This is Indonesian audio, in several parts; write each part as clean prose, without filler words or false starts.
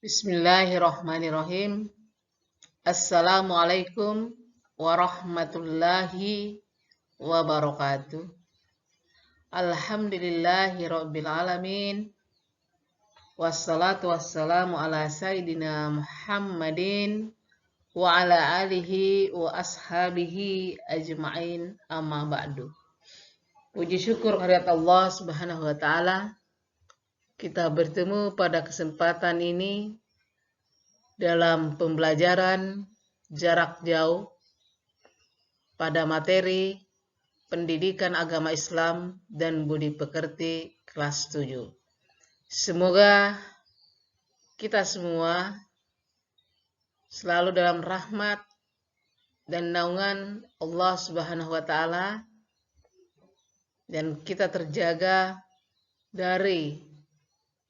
Bismillahirrahmanirrahim. Assalamualaikum warahmatullahi wabarakatuh. Alhamdulillahirabbil alamin. Wassalatu wassalamu ala sayyidina Muhammadin wa ala alihi wa ashabihi ajma'in, amma ba'du. Puji syukur kehadirat Allah Subhanahu wa taala. Kita bertemu pada kesempatan ini dalam pembelajaran jarak jauh pada materi pendidikan agama Islam dan budi pekerti kelas 7. Semoga kita semua selalu dalam rahmat dan naungan Allah Subhanahu wa taala dan kita terjaga dari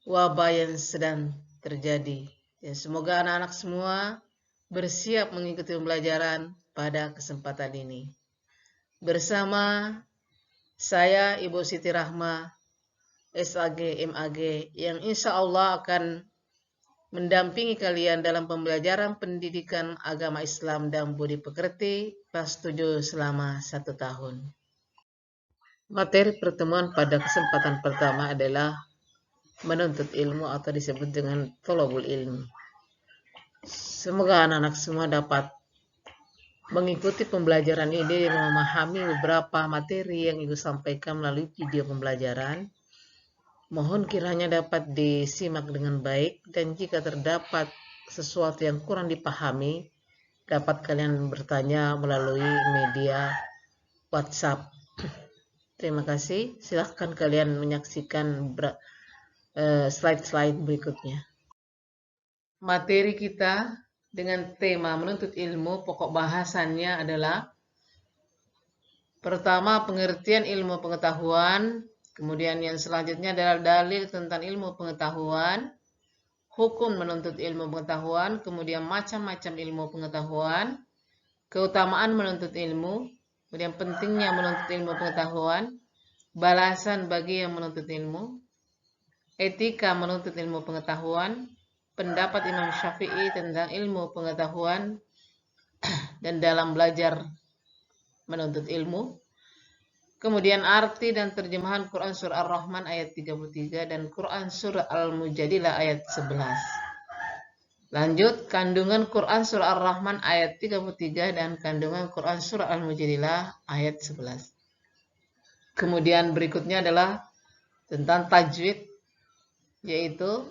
wabah yang sedang terjadi. Dan semoga anak-anak semua bersiap mengikuti pembelajaran pada kesempatan ini. Bersama saya Ibu Siti Rahma, SAG, MAG, yang insya Allah akan mendampingi kalian dalam pembelajaran pendidikan agama Islam dan budi pekerti kelas 7 selama 1 tahun. Materi pertemuan pada kesempatan pertama adalah menuntut ilmu atau disebut dengan thalabul ilmi. Semoga anak-anak semua dapat mengikuti pembelajaran ini dan memahami beberapa materi yang Ibu sampaikan melalui video pembelajaran. Mohon kiranya dapat disimak dengan baik, dan jika terdapat sesuatu yang kurang dipahami, dapat kalian bertanya melalui media WhatsApp. Terima kasih. Silahkan kalian menyaksikan slide-slide berikutnya. Materi kita dengan tema menuntut ilmu, pokok bahasannya adalah pertama pengertian ilmu pengetahuan, kemudian yang selanjutnya adalah dalil tentang ilmu pengetahuan, hukum menuntut ilmu pengetahuan, kemudian macam-macam ilmu pengetahuan, keutamaan menuntut ilmu, kemudian pentingnya menuntut ilmu pengetahuan, balasan bagi yang menuntut ilmu, etika menuntut ilmu pengetahuan, pendapat Imam Syafi'i tentang ilmu pengetahuan dan dalam belajar menuntut ilmu, kemudian arti dan terjemahan Quran Surah Ar-Rahman ayat 33 dan Quran Surah Al-Mujadilah ayat 11. Lanjut, kandungan Quran Surah Ar-Rahman ayat 33 dan kandungan Quran Surah Al-Mujadilah ayat 11. Kemudian berikutnya adalah tentang tajwid, yaitu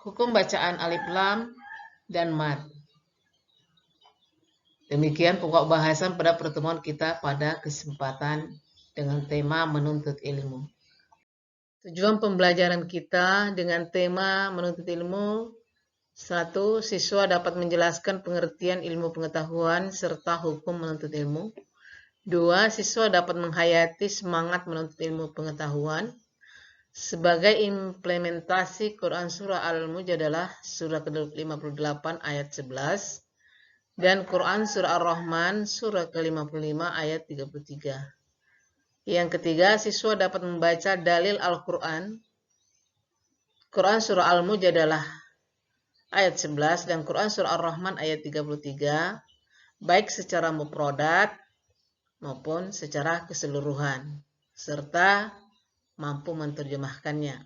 hukum bacaan alif lam dan mad. Demikian pokok bahasan pada pertemuan kita pada kesempatan dengan tema menuntut ilmu. Tujuan pembelajaran kita dengan tema menuntut ilmu: 1. Siswa dapat menjelaskan pengertian ilmu pengetahuan serta hukum menuntut ilmu. 2. Siswa dapat menghayati semangat menuntut ilmu pengetahuan sebagai implementasi Quran Surah Al-Mujadalah Surah ke-58 ayat 11 dan Quran Surah Ar-Rahman Surah ke-55 ayat 33. Yang ketiga, siswa dapat membaca dalil Al-Quran, Quran Surah Al-Mujadalah ayat 11 dan Quran Surah Ar-Rahman ayat 33, baik secara mufradat maupun secara keseluruhan, serta mampu menerjemahkannya.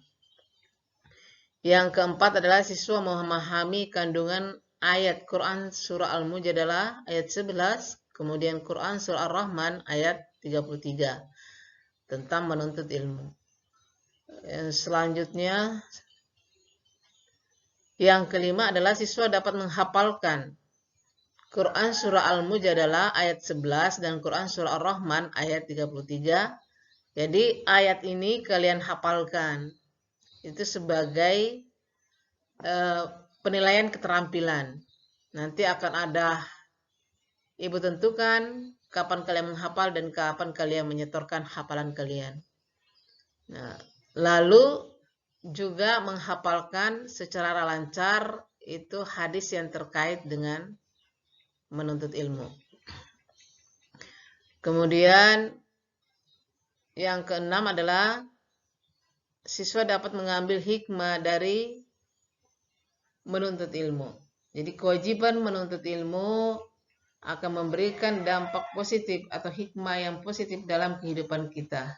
Yang keempat adalah siswa memahami kandungan ayat Quran Surah Al-Mujadalah ayat 11, kemudian Quran Surah Ar-Rahman ayat 33 tentang menuntut ilmu. Selanjutnya, yang kelima adalah siswa dapat menghafalkan Quran Surah Al-Mujadalah ayat 11 dan Quran Surah Ar-Rahman ayat 33. Jadi ayat ini kalian hafalkan. Itu sebagai penilaian keterampilan. Nanti akan ada Ibu tentukan kapan kalian menghafal dan kapan kalian menyetorkan hafalan kalian. Nah, lalu juga menghafalkan secara lancar itu hadis yang terkait dengan menuntut ilmu. Kemudian yang keenam adalah siswa dapat mengambil hikmah dari menuntut ilmu. Jadi kewajiban menuntut ilmu akan memberikan dampak positif atau hikmah yang positif dalam kehidupan kita.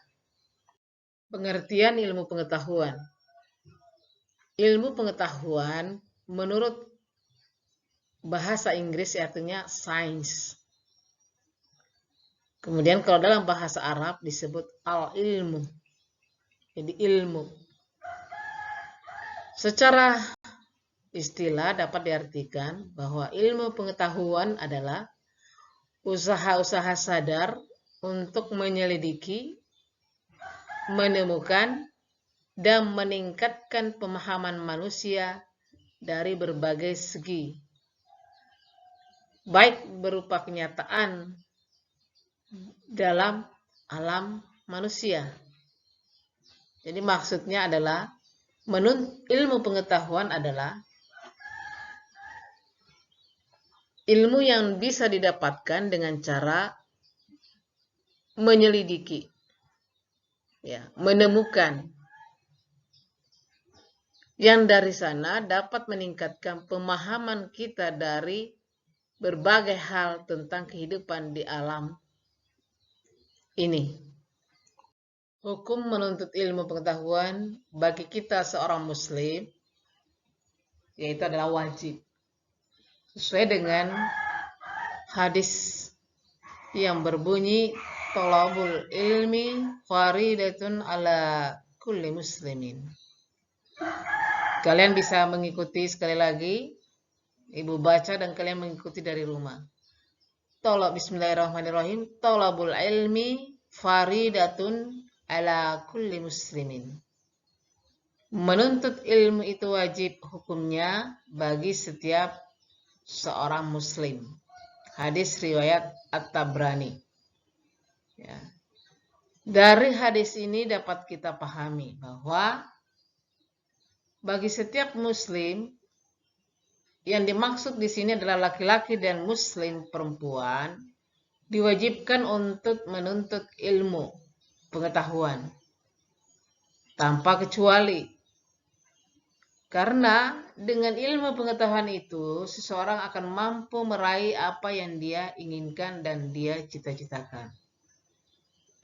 Pengertian ilmu pengetahuan. Ilmu pengetahuan menurut bahasa Inggris artinya sains. Kemudian kalau dalam bahasa Arab disebut al-ilmu. Jadi ilmu. Secara istilah dapat diartikan bahwa ilmu pengetahuan adalah usaha-usaha sadar untuk menyelidiki, menemukan, dan meningkatkan pemahaman manusia dari berbagai segi, baik berupa kenyataan dalam alam manusia. Jadi maksudnya adalah ilmu pengetahuan adalah ilmu yang bisa didapatkan dengan cara menyelidiki, ya, menemukan, yang dari sana dapat meningkatkan pemahaman kita dari berbagai hal tentang kehidupan di alam ini. Hukum menuntut ilmu pengetahuan bagi kita seorang muslim yaitu adalah wajib. Sesuai dengan hadis yang berbunyi thalabul ilmi faridatun ala kulli muslimin. Kalian bisa mengikuti sekali lagi, ibu baca dan kalian mengikuti dari rumah. Bismillahirrahmanirrahim. Thalabul ilmi faridatun ala kulli muslimin. Menuntut ilmu itu wajib hukumnya bagi setiap seorang muslim. Hadis riwayat At-Tabrani. Ya. Dari hadis ini dapat kita pahami bahwa bagi setiap muslim, yang dimaksud di sini adalah laki-laki dan muslim perempuan, diwajibkan untuk menuntut ilmu pengetahuan tanpa kecuali. Karena dengan ilmu pengetahuan itu, seseorang akan mampu meraih apa yang dia inginkan dan dia cita-citakan.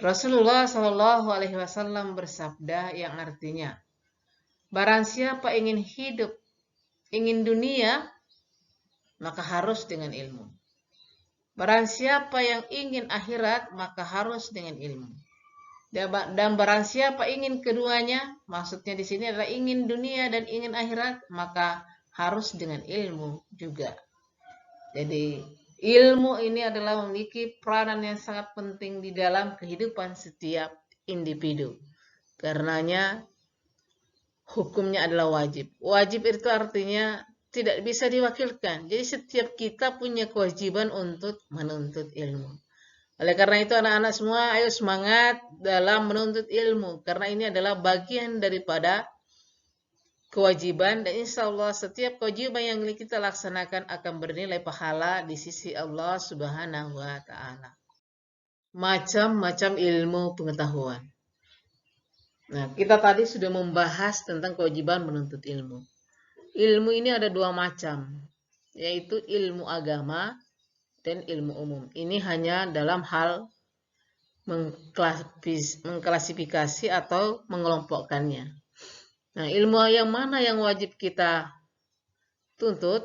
Rasulullah Shallallahu Alaihi Wasallam bersabda yang artinya, barang siapa ingin hidup, ingin dunia, maka harus dengan ilmu. Barang siapa yang ingin akhirat, maka harus dengan ilmu. Dan barang siapa ingin keduanya, maksudnya di sini adalah ingin dunia dan ingin akhirat, maka harus dengan ilmu juga. Jadi ilmu ini adalah memiliki peranan yang sangat penting di dalam kehidupan setiap individu. Karenanya hukumnya adalah wajib. Wajib itu artinya tidak bisa diwakilkan. Jadi setiap kita punya kewajiban untuk menuntut ilmu. Oleh karena itu anak-anak semua ayo semangat dalam menuntut ilmu. Karena ini adalah bagian daripada kewajiban. Dan insya Allah setiap kewajiban yang kita laksanakan akan bernilai pahala di sisi Allah Subhanahu wa Ta'ala. Macam-macam ilmu pengetahuan. Nah, kita tadi sudah membahas tentang kewajiban menuntut ilmu. Ilmu ini ada dua macam, yaitu ilmu agama dan ilmu umum. Ini hanya dalam hal mengklasifikasi atau mengelompokkannya. Nah, ilmu yang mana yang wajib kita tuntut?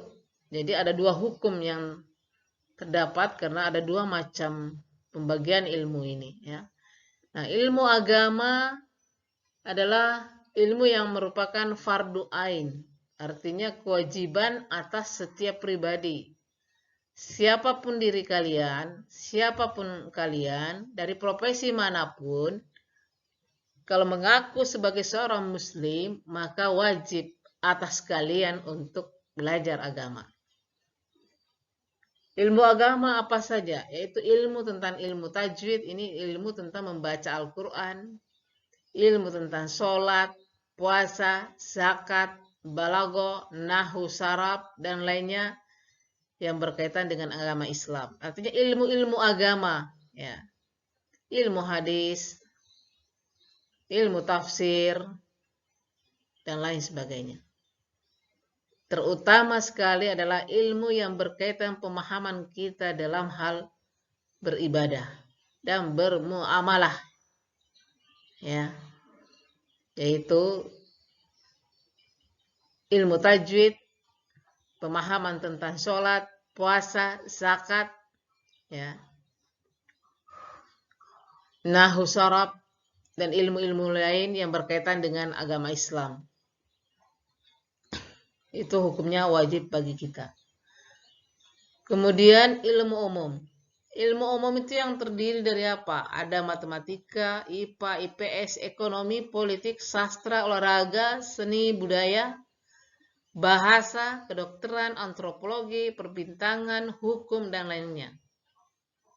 Jadi ada dua hukum yang terdapat karena ada dua macam pembagian ilmu ini. Ya. Nah, ilmu agama adalah ilmu yang merupakan fardu ain. Artinya kewajiban atas setiap pribadi. Siapapun diri kalian, siapapun kalian, dari profesi manapun, kalau mengaku sebagai seorang muslim, maka wajib atas kalian untuk belajar agama. Ilmu agama apa saja? Yaitu ilmu tentang ilmu tajwid, ini ilmu tentang membaca Al-Quran, ilmu tentang sholat, puasa, zakat, balago, nahu, saraf, dan lainnya yang berkaitan dengan agama Islam. Artinya ilmu-ilmu agama, ya. Ilmu hadis, ilmu tafsir, dan lain sebagainya. Terutama sekali adalah ilmu yang berkaitan pemahaman kita dalam hal beribadah dan bermuamalah, ya, yaitu ilmu tajwid, pemahaman tentang sholat, puasa, zakat, ya, nahwu sharaf, dan ilmu-ilmu lain yang berkaitan dengan agama Islam. Itu hukumnya wajib bagi kita. Kemudian ilmu umum. Ilmu umum itu yang terdiri dari apa? Ada matematika, IPA, IPS, ekonomi, politik, sastra, olahraga, seni, budaya, bahasa, kedokteran, antropologi, perbintangan, hukum, dan lainnya.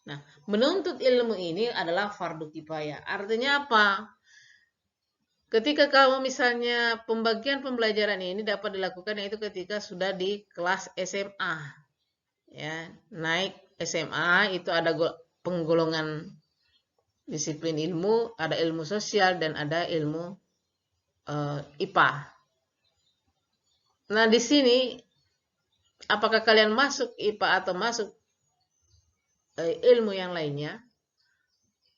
Nah, menuntut ilmu ini adalah fardu kifayah. Artinya apa? Ketika kamu misalnya pembagian pembelajaran ini dapat dilakukan yaitu ketika sudah di kelas SMA. Ya, naik SMA itu ada penggolongan disiplin ilmu, ada ilmu sosial dan ada ilmu IPA. Nah, di sini apakah kalian masuk IPA atau masuk ilmu yang lainnya?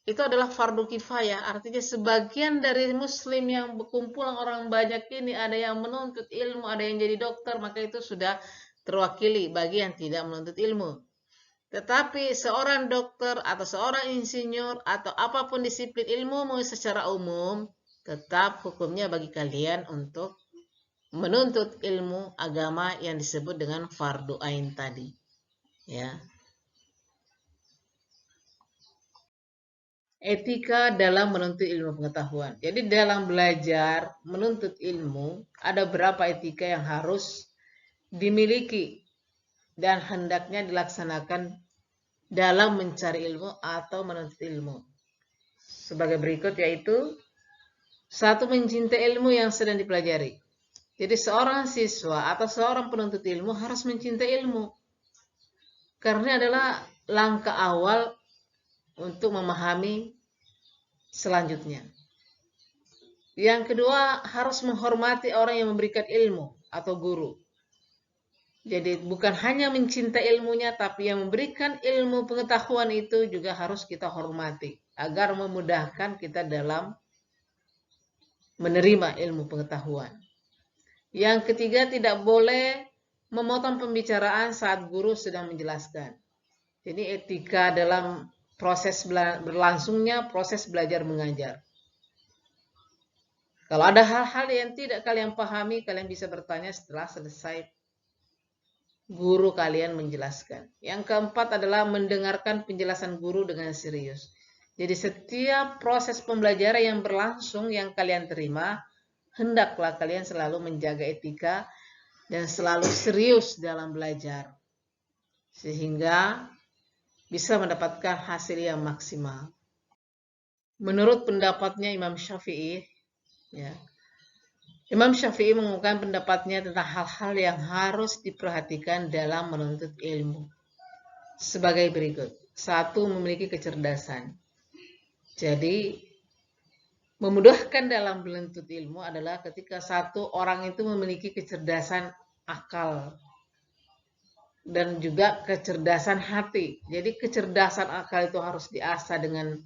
Itu adalah fardu kifayah, artinya sebagian dari muslim yang berkumpulan orang banyak ini ada yang menuntut ilmu, ada yang jadi dokter, maka itu sudah terwakili bagi yang tidak menuntut ilmu. Tetapi seorang dokter atau seorang insinyur atau apapun disiplin ilmu secara umum, tetap hukumnya bagi kalian untuk menuntut ilmu agama yang disebut dengan fardu ain tadi. Ya. Etika dalam menuntut ilmu pengetahuan. Jadi dalam belajar menuntut ilmu ada beberapa etika yang harus dimiliki dan hendaknya dilaksanakan dalam mencari ilmu atau menuntut ilmu. Sebagai berikut yaitu, satu, mencintai ilmu yang sedang dipelajari. Jadi seorang siswa atau seorang penuntut ilmu harus mencintai ilmu. Karena adalah langkah awal untuk memahami selanjutnya. Yang kedua, harus menghormati orang yang memberikan ilmu atau guru. Jadi bukan hanya mencintai ilmunya, tapi yang memberikan ilmu pengetahuan itu juga harus kita hormati agar memudahkan kita dalam menerima ilmu pengetahuan. Yang ketiga, tidak boleh memotong pembicaraan saat guru sedang menjelaskan. Jadi etika dalam proses berlangsungnya proses belajar mengajar. Kalau ada hal-hal yang tidak kalian pahami, kalian bisa bertanya setelah selesai guru kalian menjelaskan. Yang keempat adalah mendengarkan penjelasan guru dengan serius. Jadi setiap proses pembelajaran yang berlangsung yang kalian terima, hendaklah kalian selalu menjaga etika dan selalu serius dalam belajar. Sehingga bisa mendapatkan hasil yang maksimal. Menurut pendapatnya Imam Syafi'i, ya, Imam Syafi'i mengungkapkan pendapatnya tentang hal-hal yang harus diperhatikan dalam menuntut ilmu. Sebagai berikut. Satu, memiliki kecerdasan. Jadi, memudahkan dalam menuntut ilmu adalah ketika satu orang itu memiliki kecerdasan akal dan juga kecerdasan hati. Jadi kecerdasan akal itu harus diasah dengan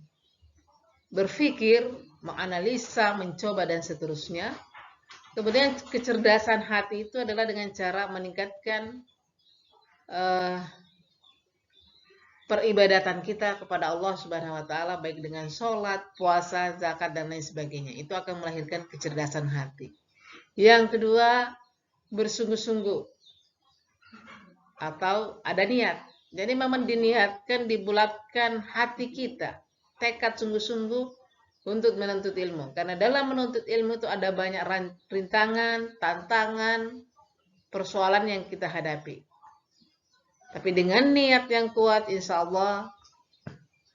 berpikir, menganalisa, mencoba, dan seterusnya. Kemudian kecerdasan hati itu adalah dengan cara meningkatkan peribadatan kita kepada Allah Subhanahu wa taala baik dengan sholat, puasa, zakat, dan lain sebagainya. Itu akan melahirkan kecerdasan hati. Yang kedua, bersungguh-sungguh atau ada niat. Jadi memang diniatkan, dibulatkan hati kita, tekad sungguh-sungguh untuk menuntut ilmu. Karena dalam menuntut ilmu itu ada banyak rintangan, tantangan, persoalan yang kita hadapi. Tapi dengan niat yang kuat, insya Allah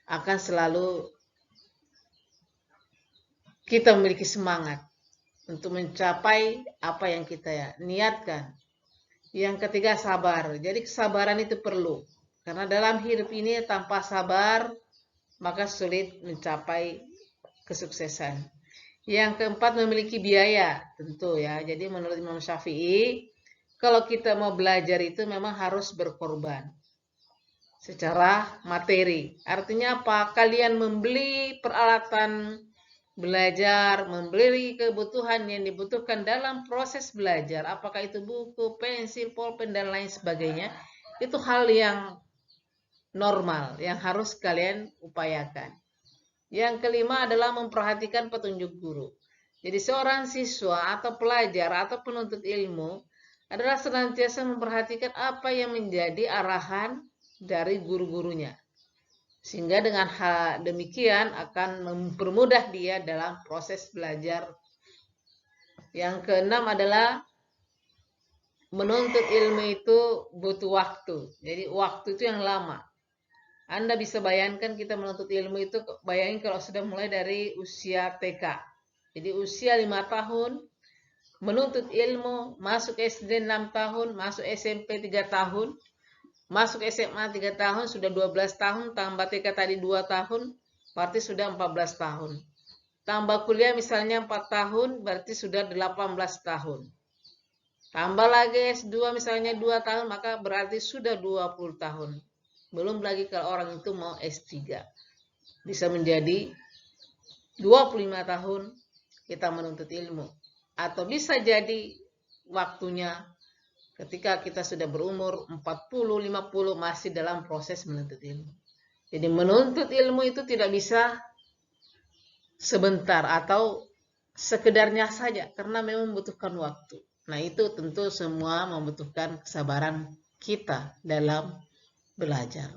akan selalu kita memiliki semangat untuk mencapai apa yang kita niatkan. Yang ketiga, sabar. Jadi kesabaran itu perlu. Karena dalam hidup ini tanpa sabar, maka sulit mencapai kesuksesan. Yang keempat, memiliki biaya. Tentu ya. Jadi menurut Imam Syafi'i, kalau kita mau belajar itu memang harus berkorban secara materi. Artinya apa? Kalian membeli peralatan belajar, membeli kebutuhan yang dibutuhkan dalam proses belajar, apakah itu buku, pensil, pulpen, dan lain sebagainya, itu hal yang normal, yang harus kalian upayakan. Yang kelima adalah memperhatikan petunjuk guru. Jadi seorang siswa atau pelajar atau penuntut ilmu adalah senantiasa memperhatikan apa yang menjadi arahan dari guru-gurunya. Sehingga dengan hal demikian akan mempermudah dia dalam proses belajar. Yang keenam adalah menuntut ilmu itu butuh waktu. Jadi waktu itu yang lama. Anda bisa bayangkan kita menuntut ilmu itu, bayangin kalau sudah mulai dari usia TK. Jadi usia 5 tahun, menuntut ilmu, masuk SD 6 tahun, masuk SMP 3 tahun, masuk SMA 3 tahun, sudah 12 tahun, tambah TK tadi 2 tahun, berarti sudah 14 tahun. Tambah kuliah misalnya 4 tahun, berarti sudah 18 tahun. Tambah lagi S2 misalnya 2 tahun, maka berarti sudah 20 tahun. Belum lagi kalau orang itu mau S3. Bisa menjadi 25 tahun kita menuntut ilmu. Atau bisa jadi waktunya ketika kita sudah berumur 40, 50 masih dalam proses menuntut ilmu. Jadi menuntut ilmu itu tidak bisa sebentar atau sekedarnya saja karena memang membutuhkan waktu. Nah, itu tentu semua membutuhkan kesabaran kita dalam belajar.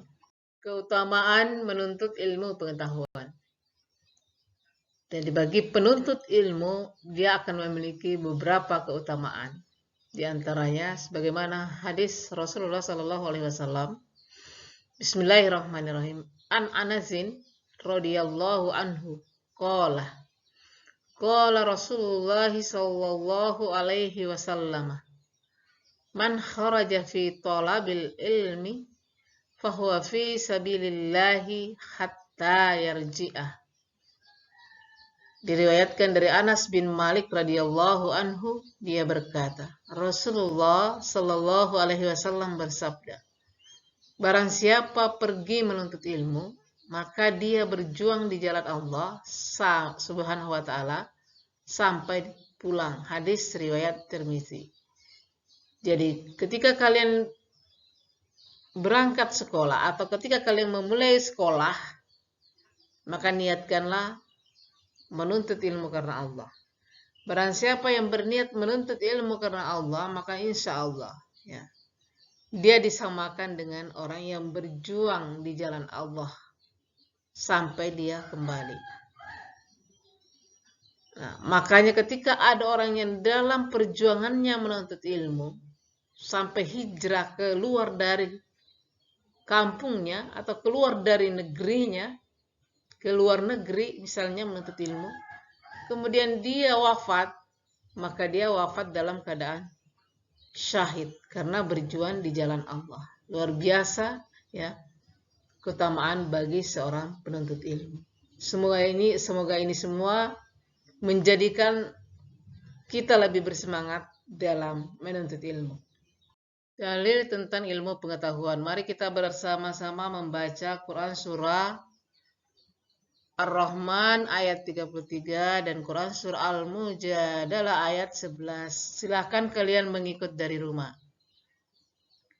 Keutamaan menuntut ilmu pengetahuan. Jadi bagi penuntut ilmu, dia akan memiliki beberapa keutamaan. Di antaranya sebagaimana hadis Rasulullah sallallahu alaihi wasallam. Bismillahirrahmanirrahim. An Anasin radhiyallahu anhu qala qala Rasulullah sallallahu alaihi wasallam man kharaja fi talabil ilmi fahuwa fi sabilillahi hatta yarji'ah. Diriwayatkan dari Anas bin Malik radhiyallahu anhu, dia berkata, Rasulullah sallallahu alaihi wasallam bersabda, barang siapa pergi menuntut ilmu, maka dia berjuang di jalan Allah subhanahu wa ta'ala sampai pulang. Hadis riwayat Tirmizi. Jadi ketika kalian berangkat sekolah atau ketika kalian memulai sekolah, maka niatkanlah menuntut ilmu karena Allah. Barang siapa yang berniat menuntut ilmu karena Allah, maka insya Allah ya, dia disamakan dengan orang yang berjuang di jalan Allah sampai dia kembali. Nah, makanya ketika ada orang yang dalam perjuangannya menuntut ilmu sampai hijrah keluar dari kampungnya atau keluar dari negerinya ke luar negeri misalnya menuntut ilmu, kemudian dia wafat, maka dia wafat dalam keadaan syahid karena berjuang di jalan Allah. Luar biasa ya keutamaan bagi seorang penuntut ilmu. Semoga ini semua menjadikan kita lebih bersemangat dalam menuntut ilmu. Dalil tentang ilmu pengetahuan. Mari kita bersama-sama membaca Quran surah Ar-Rahman ayat 33 dan Quran surah Al-Mujadalah ayat 11. Silakan kalian mengikut dari rumah.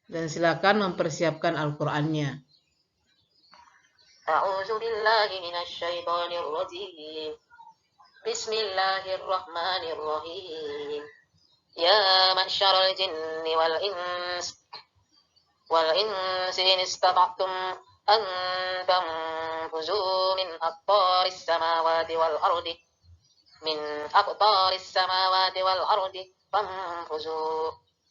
Dan silakan mempersiapkan Al-Qur'annya. A'udzu billahi minasy syaithanir rajim. Bismillahirrahmanirrahim. Ya ma'syaral jinni wal insi in istata'tum an tanfuzu min aqtaris samawati wal ardi fanfuzu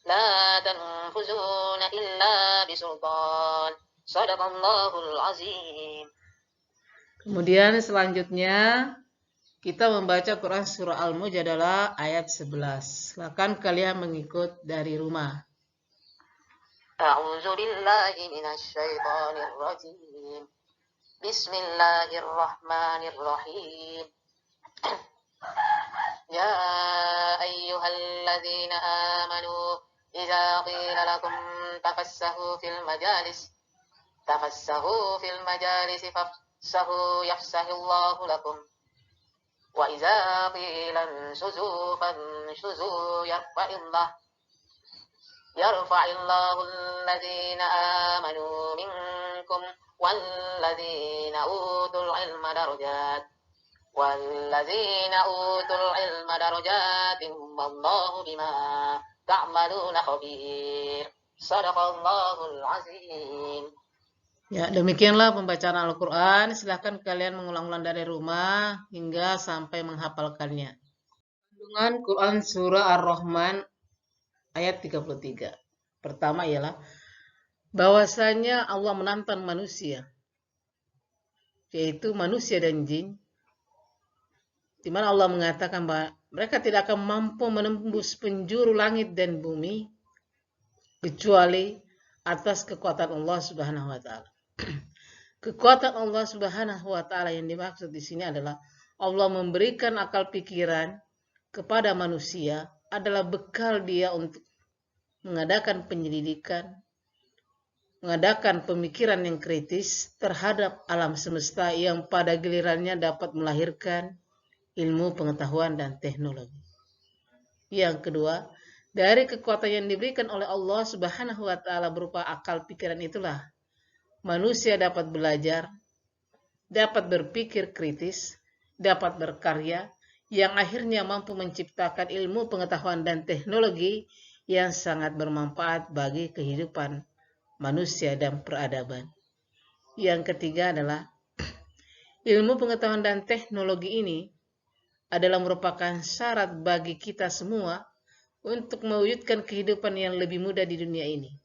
la tanfuzuna illa bisultan. Shadaqallahul azim. Kemudian selanjutnya kita membaca Quran surah Al-Mujadalah ayat 11. Silakan kalian mengikut dari rumah. A'udzu billahi minasy syaithanir rajim. Bismillahirrahmanirrahim. Ya ayyuhalladzina amanu إذا قيل لكم تفسحوا في المجالس فافسحوا يفسح الله لكم وإذا قيل انشزوا فانشزوا يرفع الله الذين آمنوا منكم والذين أوتوا العلم درجات والله بما تعملون خبير صدق الله العظيم. Ya, demikianlah pembacaan Al-Quran. Silahkan kalian mengulang-ulang dari rumah hingga sampai menghafalkannya. Kandungan Quran Surah Ar-Rahman ayat 33. Pertama ialah bahwasanya Allah menantang manusia, yaitu manusia dan jin, di mana Allah mengatakan bahwa mereka tidak akan mampu menembus penjuru langit dan bumi kecuali atas kekuatan Allah Subhanahu wa taala. Kekuatan Allah Subhanahu wa taala yang dimaksud di sini adalah Allah memberikan akal pikiran kepada manusia adalah bekal dia untuk mengadakan penyelidikan, mengadakan pemikiran yang kritis terhadap alam semesta yang pada gilirannya dapat melahirkan ilmu pengetahuan dan teknologi. Yang kedua, dari kekuatan yang diberikan oleh Allah Subhanahu wa taala berupa akal pikiran itulah manusia dapat belajar, dapat berpikir kritis, dapat berkarya, yang akhirnya mampu menciptakan ilmu pengetahuan dan teknologi yang sangat bermanfaat bagi kehidupan manusia dan peradaban. Yang ketiga adalah ilmu pengetahuan dan teknologi ini adalah merupakan syarat bagi kita semua untuk mewujudkan kehidupan yang lebih mudah di dunia ini.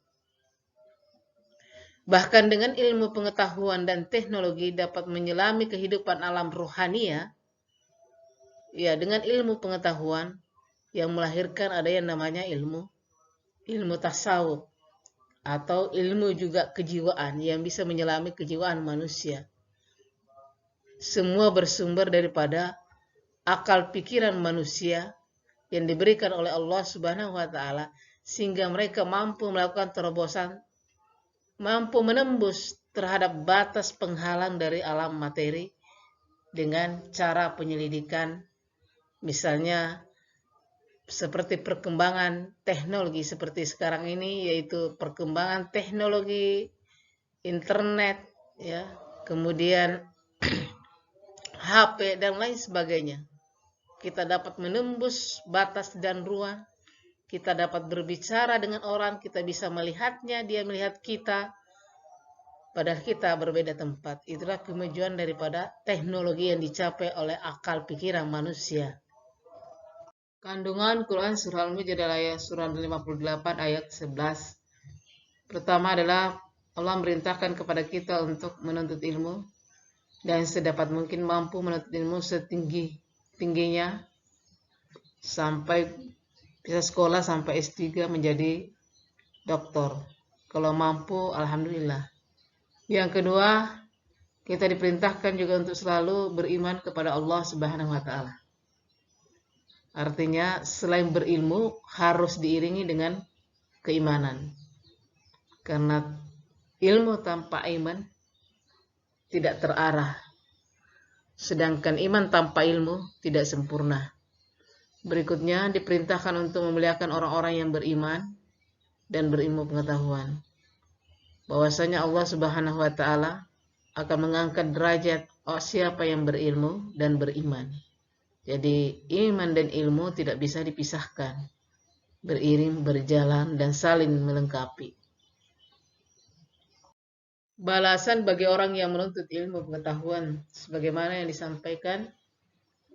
Bahkan dengan ilmu pengetahuan dan teknologi dapat menyelami kehidupan alam rohania, ya dengan ilmu pengetahuan yang melahirkan ada yang namanya ilmu tasawuf atau ilmu juga kejiwaan yang bisa menyelami kejiwaan manusia. Semua bersumber daripada akal pikiran manusia yang diberikan oleh Allah Subhanahu wa taala sehingga mereka mampu melakukan terobosan, mampu menembus terhadap batas penghalang dari alam materi dengan cara penyelidikan, misalnya seperti perkembangan teknologi seperti sekarang ini, yaitu perkembangan teknologi internet, ya, kemudian HP dan lain sebagainya. Kita dapat menembus batas dan ruang. Kita dapat berbicara dengan orang, kita bisa melihatnya, dia melihat kita, padahal kita berbeda tempat. Itulah kemajuan daripada teknologi yang dicapai oleh akal pikiran manusia. Kandungan Quran Surah Al-Mujadalah surah 58 ayat 11. Pertama adalah Allah merintahkan kepada kita untuk menuntut ilmu dan sedapat mungkin mampu menuntut ilmu setinggi-tingginya sampai bisa sekolah sampai S3 menjadi doktor. Kalau mampu, alhamdulillah. Yang kedua, kita diperintahkan juga untuk selalu beriman kepada Allah Subhanahu wa taala. Artinya, selain berilmu harus diiringi dengan keimanan. Karena ilmu tanpa iman tidak terarah. Sedangkan iman tanpa ilmu tidak sempurna. Berikutnya diperintahkan untuk memuliakan orang-orang yang beriman dan berilmu pengetahuan. Bahwasanya Allah Subhanahu wa taala akan mengangkat derajat siapa yang berilmu dan beriman. Jadi iman dan ilmu tidak bisa dipisahkan. Beriring, berjalan dan saling melengkapi. Balasan bagi orang yang menuntut ilmu pengetahuan sebagaimana yang disampaikan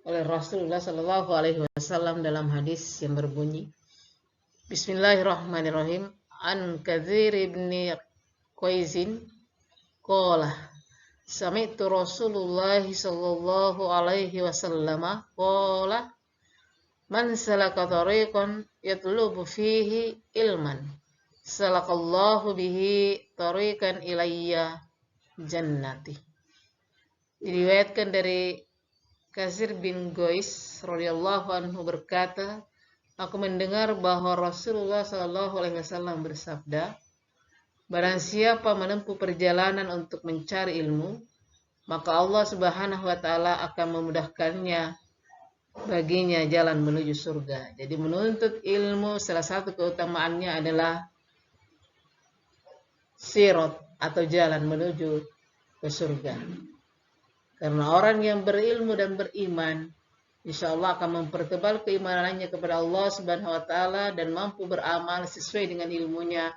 oleh Rasulullah Shallallahu Alaihi Wasallam dalam hadis yang berbunyi, Bismillahirrahmanirrahim. An Katsir ibni Qaisin qala sami'tu Rasulullah Shallallahu Alaihi Wasallam qala man salaka tariqan yatlubu fihi ilman salakallahu bihi tariqan ilayya jannati. Diriwayatkan dari Katsir bin Qais radhiyallahu anhu berkata, Aku mendengar bahwa Rasulullah Shallallahu Alaihi Wasallam bersabda, barang siapa menempuh perjalanan untuk mencari ilmu, maka Allah Subhanahu wa Ta'ala akan memudahkannya baginya jalan menuju surga. Jadi menuntut ilmu salah satu keutamaannya adalah sirat atau jalan menuju ke surga. Karena orang yang berilmu dan beriman, insya Allah akan mempertebal keimanannya kepada Allah Subhanahu wa Ta'ala dan mampu beramal sesuai dengan ilmunya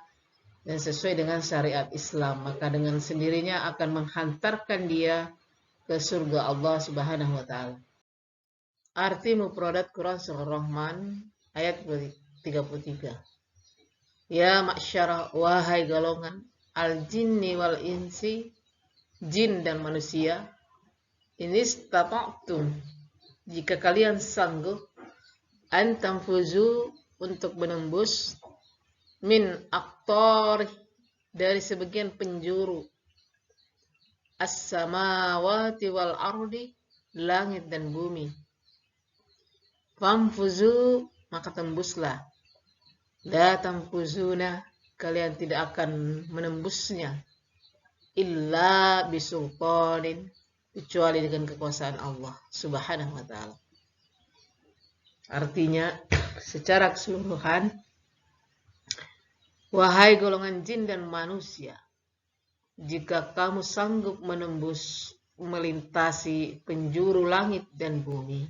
dan sesuai dengan syariat Islam. Maka dengan sendirinya akan menghantarkan dia ke surga Allah Subhanahu wa Ta'ala. Arti mufradat Quran Surah Rahman ayat 33. Ya ma'syarah, wahai golongan al-jinni wal insi, jin dan manusia, ini istata'tum, jika kalian sanggup, an tanfuzu, untuk menembus, min aqtarih, dari sebagian penjuru, as-samawati wal ardi, langit dan bumi. Famfuzu, maka tembuslah. La tanfuzuna, kalian tidak akan menembusnya, illa bisultanin, kecuali dengan kekuasaan Allah Subhanahu wa Ta'ala. Artinya secara keseluruhan, wahai golongan jin dan manusia, jika kamu sanggup menembus, melintasi penjuru langit dan bumi,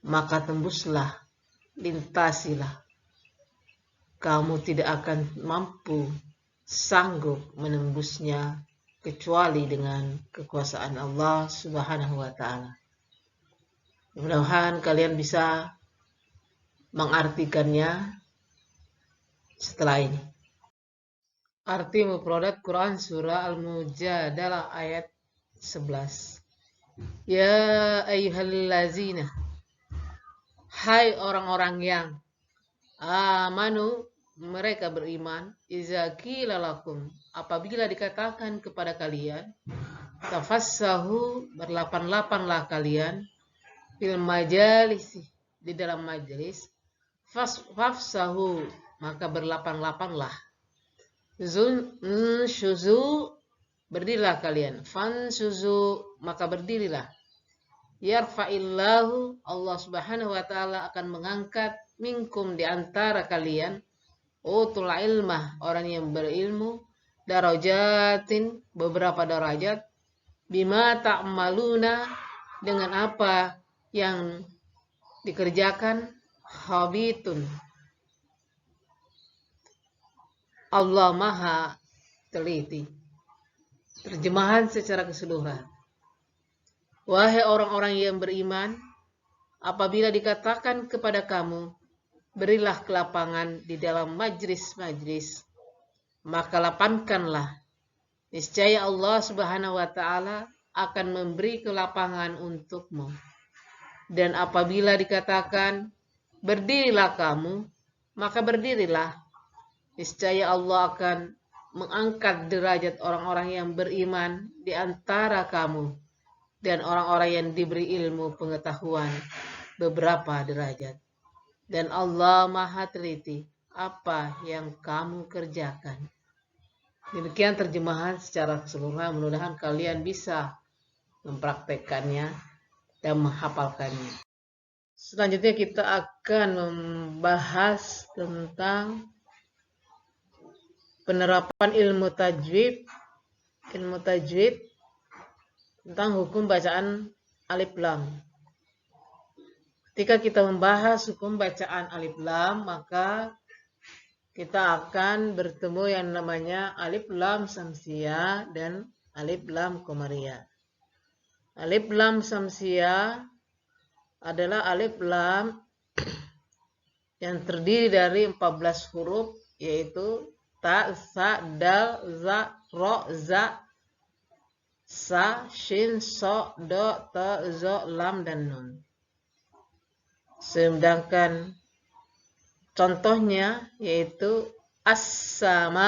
maka tembuslah, lintasilah. Kamu tidak akan mampu, sanggup menembusnya kecuali dengan kekuasaan Allah Subhanahu wa Ta'ala. Mudah-mudahan kalian bisa mengartikannya setelah ini. Arti mufradat Quran surah Al-Mujadalah ayat 11. Ya ayyuhallazina, hai orang-orang yang amanu, mereka beriman, iza qila lakum, apabila dikatakan kepada kalian, tafassahu, berlapan-lapanlah kalian, fil majalisi, di dalam majelis, fafsahu, maka berlapan-lapanlah, syuzu, berdirilah kalian, fansuzu, maka berdirilah, yarfa'illahu, Allah Subhanahu wa Ta'ala akan mengangkat, minkum, di antara kalian, utul ilmah, orang yang berilmu, darajatin, beberapa derajat, bima ta'maluna, dengan apa yang dikerjakan, habitun, Allah maha teliti. Terjemahan secara keseluruhan. Wahai orang-orang yang beriman, apabila dikatakan kepada kamu, berilah kelapangan di dalam majlis-majlis, maka lapankanlah. Niscaya Allah Subhanahu wa Ta'ala akan memberi kelapangan untukmu. Dan apabila dikatakan, berdirilah kamu, maka berdirilah. Niscaya Allah akan mengangkat derajat orang-orang yang beriman di antara kamu dan orang-orang yang diberi ilmu pengetahuan beberapa derajat. Dan Allah maha teliti apa yang kamu kerjakan. Demikian terjemahan secara keseluruhan. Mudah-mudahan kalian bisa mempraktekkannya dan menghafalkannya. Selanjutnya kita akan membahas tentang penerapan ilmu tajwid tentang hukum bacaan alif lam. Ketika kita membahas hukum bacaan alif lam, maka kita akan bertemu yang namanya alif lam samsiyah dan alif lam qamariyah. Alif lam samsiyah adalah alif lam yang terdiri dari 14 huruf, yaitu ta, sa, dal, za, ro, za, sa, shin, so, do, ta, zo, lam, dan nun. Sedangkan contohnya yaitu as-samawati.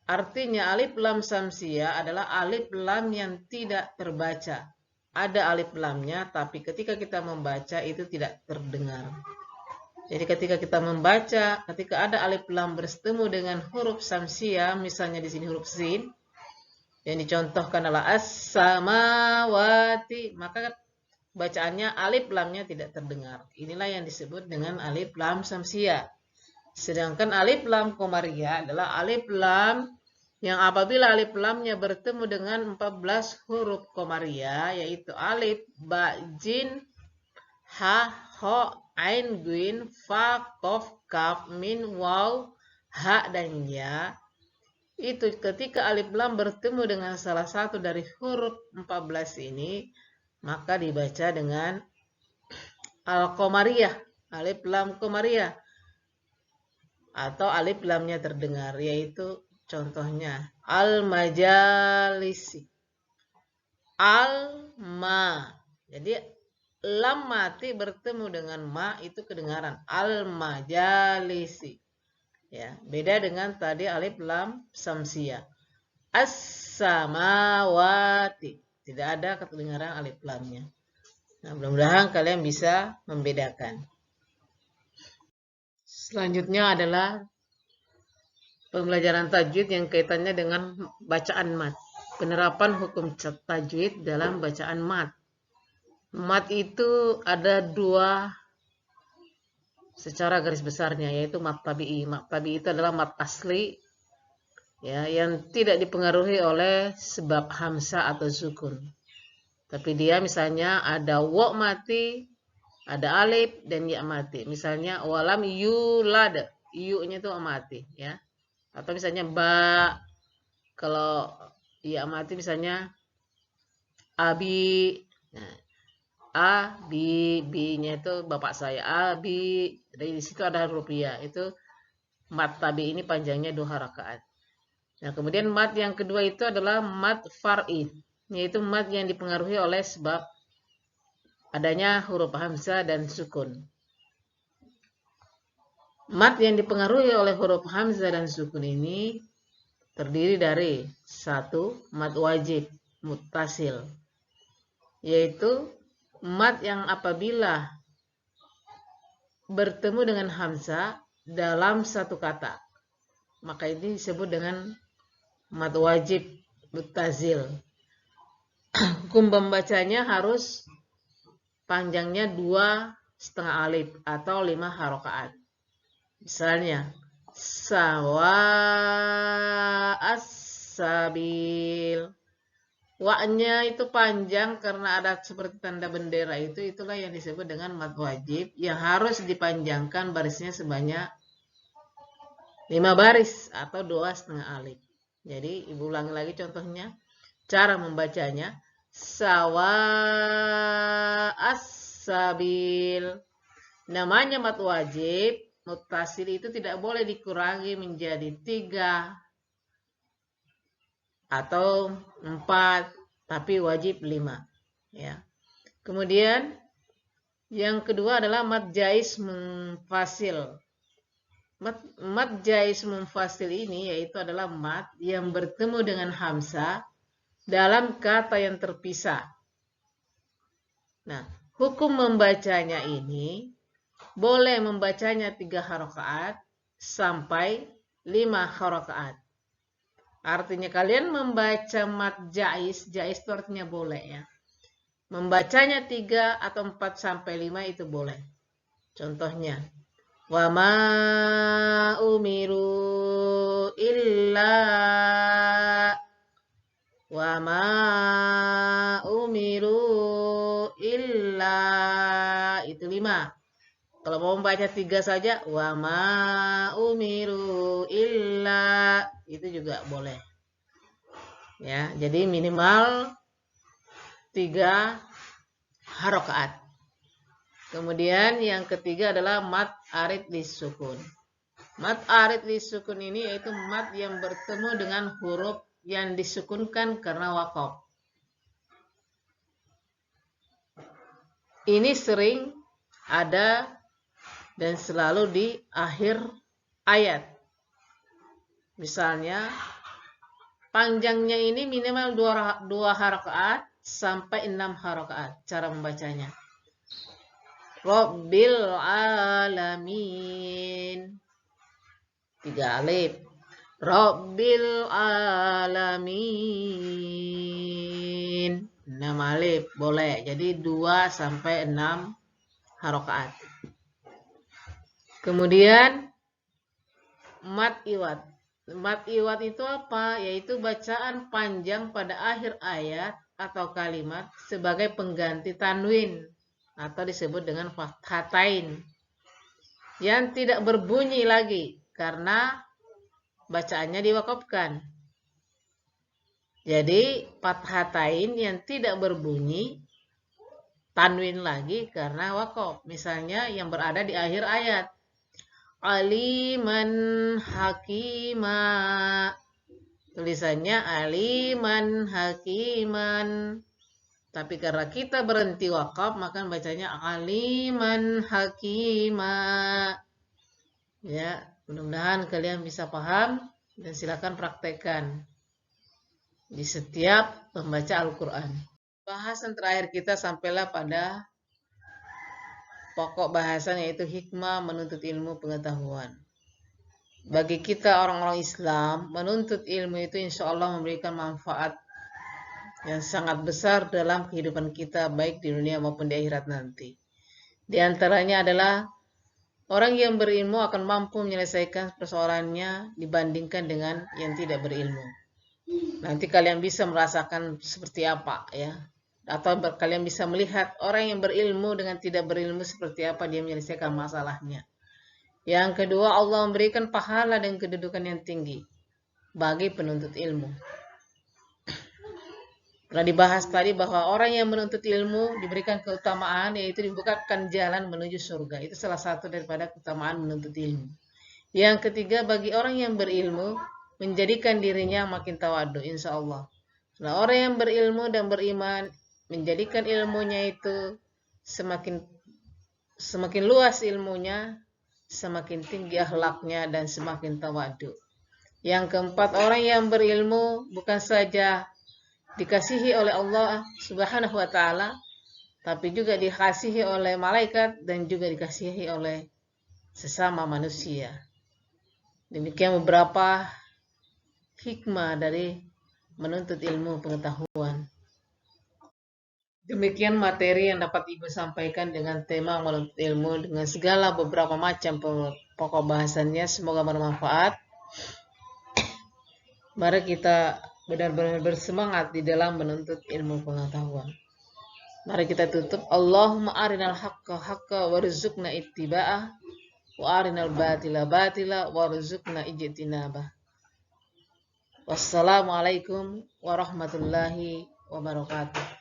Artinya alif lam samsiyah adalah alif lam yang tidak terbaca ada alif lamnya, tapi ketika kita membaca itu tidak terdengar. Jadi ketika kita membaca, ketika ada alif lam bertemu dengan huruf samsiah, misalnya di sini huruf sin, yang dicontohkan adalah as-samawati, maka bacaannya alif lamnya tidak terdengar. Inilah yang disebut dengan alif lam samsiah. Sedangkan alif lam komariah adalah alif lam yang apabila alif lamnya bertemu dengan 14 huruf komariah, yaitu alif, ba, jin, ha, ho, ain, guin, fa, kof, kaf, min, waw, ha, dan ya. Itu ketika alif lam bertemu dengan salah satu dari huruf 14 ini, maka dibaca dengan al-komariah, alif lam komariah, atau alif lamnya terdengar, yaitu contohnya al-majalisi, al-ma. Jadi lam mati bertemu dengan ma itu kedengaran, al-majalisi. Ya, beda dengan tadi alif lam samsiah. As-samawati, tidak ada kedengaran alif lamnya. Nah, mudah-mudahan kalian bisa membedakan. Selanjutnya adalah pembelajaran tajwid yang kaitannya dengan bacaan mat. Penerapan hukum tajwid dalam bacaan mat. Mat itu ada dua secara garis besarnya, yaitu mat tabi'i. Mat tabi'i itu adalah mat asli, ya, yang tidak dipengaruhi oleh sebab hamzah atau sukun. Tapi dia misalnya ada wa mati, ada alif dan ya mati. Misalnya walam yulad, yu-nya itu mati, ya. Atau misalnya ba, kalau ya mati misalnya abi. Nah, a, b-nya itu bapak saya, abi. Dari situ ada huruf ya. Itu mat tabi ini panjangnya 2 rakaat. Nah, kemudian mat yang kedua itu adalah mat far'i, yaitu mat yang dipengaruhi oleh sebab adanya huruf hamzah dan sukun. Mat yang dipengaruhi oleh huruf hamzah dan sukun ini terdiri dari 1. Mat wajib muttasil, yaitu mat yang apabila bertemu dengan hamzah dalam satu kata, maka ini disebut dengan mat wajib muttasil. Hukum membacanya harus panjangnya 2,5 alif atau 5 harokaat. Misalnya sawa as-sabil, wa-nya itu panjang karena ada seperti tanda bendera itu, itulah yang disebut dengan mat wajib yang harus dipanjangkan barisnya sebanyak 5 baris atau 2,5 alif. Jadi ibu ulangi lagi contohnya, cara membacanya sawa as-sabil. Namanya mat wajib muttasil itu tidak boleh dikurangi menjadi 3 atau 4, tapi wajib 5. Ya. Kemudian yang kedua adalah mat jais munfasil. Mat jais munfasil ini yaitu adalah mat yang bertemu dengan hamzah dalam kata yang terpisah. Nah, hukum membacanya ini boleh membacanya 3 harokaat sampai 5 harokaat. Artinya kalian membaca mat jais, jais itu artinya boleh, ya. Membacanya 3 atau 4 sampai 5 itu boleh. Contohnya, wa ma umiru illa, wa ma umiru illa, itu 5. Kalau mau membaca 3 saja, wa ma umiru illa, itu juga boleh. Ya, jadi minimal 3 harokaat. Kemudian yang ketiga adalah mat arid lisukun. Mat arid lisukun ini yaitu mat yang bertemu dengan huruf yang disukunkan karena waqaf. Ini sering ada dan selalu di akhir ayat. Misalnya, panjangnya ini minimal 2 harokaat sampai 6 harokat cara membacanya. Rabbil alamin. 3 alif. Rabbil alamin. 6 alif boleh. Jadi 2 sampai 6 harokat. Kemudian mat iwat. Mat iwat itu apa? Yaitu bacaan panjang pada akhir ayat atau kalimat sebagai pengganti tanwin atau disebut dengan fathatain yang tidak berbunyi lagi karena bacaannya diwakafkan. Jadi fathatain yang tidak berbunyi tanwin lagi karena wakaf. Misalnya yang berada di akhir ayat. Aliman hakima. Tulisannya aliman hakiman. Tapi karena kita berhenti wakaf, maka bacanya aliman hakima. Ya, mudah-mudahan kalian bisa paham dan silakan praktekkan di setiap membaca Al-Quran. Bahasan terakhir kita sampailah pada pokok bahasan yaitu hikmah menuntut ilmu pengetahuan. Bagi kita orang-orang Islam, menuntut ilmu itu insya Allah memberikan manfaat yang sangat besar dalam kehidupan kita baik di dunia maupun di akhirat nanti. Di antaranya adalah orang yang berilmu akan mampu menyelesaikan persoalannya dibandingkan dengan yang tidak berilmu. Nanti kalian bisa merasakan seperti apa ya. Atau kalian bisa melihat orang yang berilmu dengan tidak berilmu seperti apa dia menyelesaikan masalahnya. Yang kedua, Allah memberikan pahala dan kedudukan yang tinggi bagi penuntut ilmu. Pernah dibahas tadi bahwa orang yang menuntut ilmu diberikan keutamaan yaitu dibukakan jalan menuju surga. Itu salah satu daripada keutamaan menuntut ilmu. Yang ketiga, bagi orang yang berilmu menjadikan dirinya makin tawadu, insya Allah. Nah, orang yang berilmu dan beriman menjadikan ilmunya itu semakin luas ilmunya, semakin tinggi akhlaknya dan semakin tawadu. Yang keempat, orang yang berilmu bukan saja dikasihi oleh Allah Subhanahu wa ta'ala, tapi juga dikasihi oleh malaikat dan juga dikasihi oleh sesama manusia. Demikian beberapa hikmah dari menuntut ilmu pengetahuan. Demikian materi yang dapat Ibu sampaikan dengan tema menuntut ilmu dengan segala beberapa macam pokok bahasannya. Semoga bermanfaat. Mari kita benar-benar bersemangat di dalam menuntut ilmu pengetahuan. Mari kita tutup. Allahumma arinal haqqa haqqa warzuqna ittiba'ah wa arinal batila batila warzuqna ijtinabah. Wassalamualaikum warahmatullahi wabarakatuh.